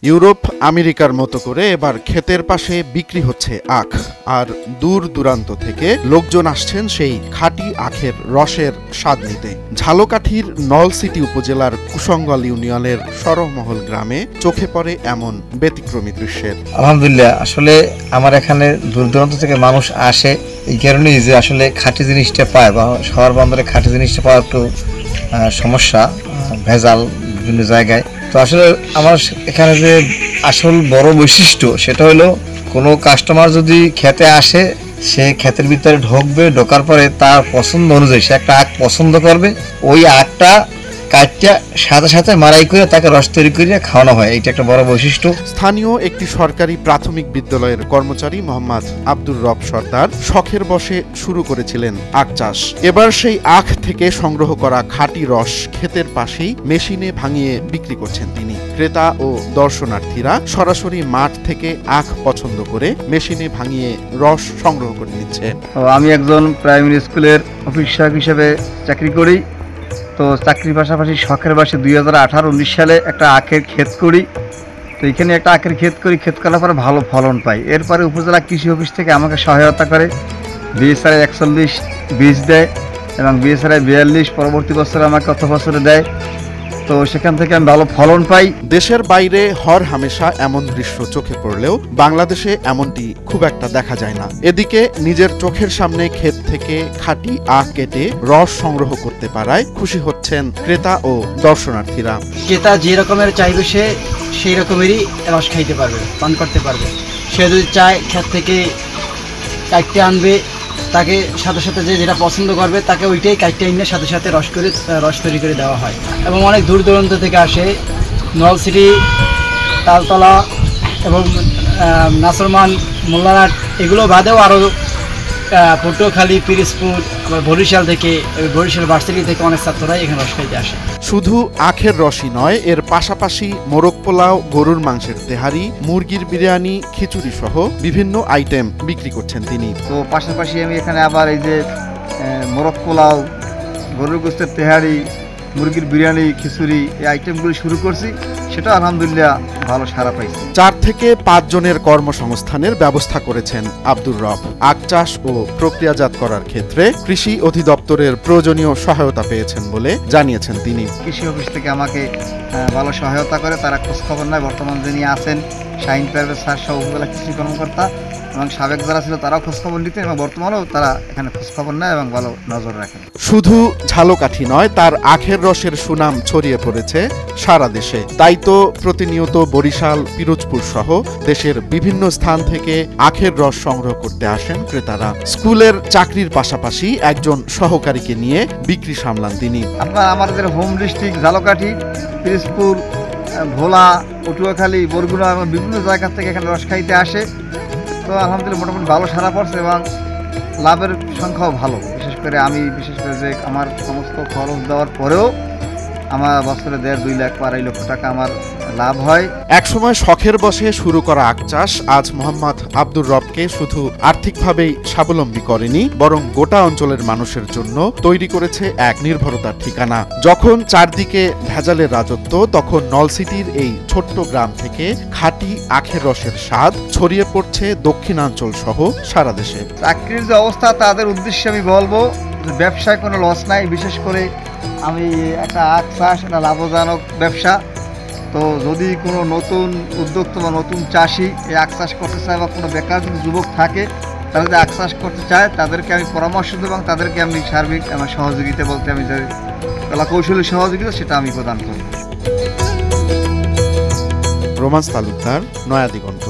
Europe আমেরিকার মতো করে এবার ক্ষেতের পাশে বিক্রি হচ্ছে আখ, আর দূর দূরান্ত থেকে লোকজন আসছেন সেই খাঁটি আখের রসের স্বাদ নিতে। ঝালকাঠির নলছিটি উপজেলার কুশঙ্গল ইউনিয়নের সরমহল গ্রামে চোখে পড়ে এমন ব্যতিক্রমী দৃশ্যের। আলহামদুলিল্লাহ, আসলে আমার এখানে দূর দূরান্ত থেকে মানুষ আসে এই কারণেই যে আসলে খাঁটি জিনিসটা পায়, বা শহর বন্দরে খাঁটি জিনিসটা পাওয়া একটু সমস্যা, ভেজাল বিভিন্ন জায়গায়। তো আসলে আমার এখানে যে আসল বড় বৈশিষ্ট্য সেটা হলো, কোনো কাস্টমার যদি খেতে আসে, সে ক্ষেতের ভিতরে ঢুকবে, ঢোকার পরে তার পছন্দ অনুযায়ী সে একটা আখ পছন্দ করবে, ওই আখটা কাটটা সাথে সাথে মারাই করে তাকে রস তৈরি করে খাওয়ানো হয়। এইটা একটা বড় বৈশিষ্ট্য। স্থানীয় একটি সরকারি প্রাথমিক বিদ্যালয়ের কর্মচারী মোহাম্মদ আব্দুর রব সর্দার শখের বশে শুরু করেছিলেন আখ চাষ। এবার সেই আখ থেকে সংগ্রহ করা খাঁটি রস ক্ষেতের পাশেই মেশিনে ভাঙিয়ে বিক্রি করছেন তিনি। ক্রেতা ও দর্শনার্থীরা সরাসরি মাঠ থেকে আখ পছন্দ করে মেশিনে ভাঙিয়ে রস সংগ্রহ করে নিচ্ছে। আমি একজন প্রাইমারি স্কুলের অফিসার হিসেবে চাকরি করি। তো চাকরির পাশাপাশি শখের বশে 2018-19 সালে একটা আখের ক্ষেত করি। তো এখানে একটা আখের ক্ষেত করি, ক্ষেত করার পরে ভালো ফলন পাই। এরপরে উপজেলা কৃষি অফিস থেকে আমাকে সহায়তা করে BSRI 41 বীজ দেয় এবং BSRI 42 পরবর্তী বছরে আমাকে অর্থ বছরে দেয়। তো সেখান থেকে আমি ভালো ফলন পাই। দেশের বাইরে হর হামেশা এমন দৃশ্য চোখে পড়লেও বাংলাদেশে এমনটি খুব একটা দেখা যায় না। এদিকে নিজের চোখের সামনে ক্ষেত থেকে খাঁটি আখ কেটে রস সংগ্রহ করতে পারায় খুশি হচ্ছেন ক্রেতা ও দর্শনার্থীরা। ক্রেতা যে রকমের চাইবে সে সেই রকমেরই রস খাইতে পারবে, পান করতে পারবে। সে যদি চায় ক্ষেত থেকে কাটতে আনবে, তাকে সাথে সাথে যেটা পছন্দ করবে তাকে ওইটাই কাটতে এনে সাথে সাথে রস তৈরি করে দেওয়া হয়। এবং অনেক দূর দূরান্ত থেকে আসে, নলছিটি, তালতলা এবং নাসরমান, মোল্লারহাট, এগুলো বাদেও আরও পটুয়াখালী, পিরোজপুর, আবার বরিশাল থেকে, বরিশাল ভার্সিটি থেকে অনেক ছাত্ররাই এখানে রস খাইতে আসে। শুধু আখের রসই নয়, এর পাশাপাশি মোরগ পোলাও, গরুর মাংসের তেহারি, মুরগির বিরিয়ানি, খিচুড়ি সহ বিভিন্ন আইটেম বিক্রি করছেন তিনি। তো পাশাপাশি আমি এখানে আবার এই যে মোরগ পোলাও, গরুর গোশতের তেহারি, মুরগির বিরিয়ানি, খিচুড়ি, এই আইটেমগুলি শুরু করছি। সেটা আলহামদুলিল্লাহ ভালো সাড়া পাইছে। 4 থেকে 5 জনের কর্মসংস্থানের ব্যবস্থা করেছেন আব্দুর রব। আখ চাষ ও প্রক্রিয়াজাত করার ক্ষেত্রে কৃষি অধিদপ্তরের প্রয়োজনীয় সহায়তা পেয়েছেন বলে জানিয়েছেন তিনি। কৃষি অফিস থেকে আমাকে ভালো সহায়তা করে, তারা খোঁজখবর নেয়। বর্তমান যিনি আছেন শাহিন পারভেজ স্যার সহ উপজেলা কৃষি কর্মকর্তা এবং সাবেক যারা ছিল তারাও খোঁজখবর নিতেন, এবং বর্তমানেও তারা এখানে খোঁজখবর নেয় এবং ভালো নজর রাখেন। শুধু ঝালকাঠি নয়, তার আখের রসের সুনাম ছড়িয়ে পড়েছে সারা দেশে। তাই তো প্রতিনিয়ত বরিশাল, পিরোজপুর সহ দেশের বিভিন্ন স্থান থেকে আখের রস সংগ্রহ করতে আসেন ক্রেতারা। স্কুলের চাকরির পাশাপাশি একজন সহকারীকে নিয়ে বিক্রি সামলান তিনি। আপনার আমাদের হোম ডিস্ট্রিক্ট ঝালকাঠি, পিরোজপুর, ভোলা, পটুয়াখালী, বরগুনা এবং বিভিন্ন জায়গা থেকে এখানে রস খাইতে আসে। তো আলহামদুলিল্লাহ মোটামুটি ভালো সাড়া পড়ছে এবং লাভের সংখ্যাও ভালো। বিশেষ করে যে আমার সমস্ত খরচ দেওয়ার পরেও আমার বছরে 1.5-2 লাখ বা 2.5 লক্ষ টাকা আমার লাভ হয়। একসময় শখের বশে শুরু করা আখ চাষ আজ মোহাম্মদ আব্দুর রবকে শুধু আর্থিকভাবেই স্বাবলম্বী করেনি, বরং গোটা অঞ্চলের মানুষের জন্য তৈরি করেছে এক নির্ভরতার ঠিকানা। যখন চারদিকে ভেজালের রাজত্ব, তখন নলছিটির এই ছোট্ট গ্রাম থেকে খাঁটি আখের রসের স্বাদ ছড়িয়ে পড়ছে দক্ষিণাঞ্চল সহ সারা দেশে। চাকরির যে অবস্থা, তাদের উদ্দেশ্যে আমি বলবো যে ব্যবসায় কোনো লস নাই। বিশেষ করে আমি একটা আখ চাষ একটা লাভজনক ব্যবসা। তো যদি কোনো নতুন উদ্যোক্তা বা নতুন চাষি এই আখ চাষ করতে চায়, বা কোনো বেকার যদি যুবক থাকে তারা যদি আখ চাষ করতে চায়, তাদেরকে আমি পরামর্শ দেব এবং তাদেরকে আমি সার্বিক আমার সহযোগিতা বলতে আমি যে কলা কৌশলী সহযোগিতা সেটা আমি প্রদান করব। রোমান্স তালুকদার, নয়া দিগন্ত।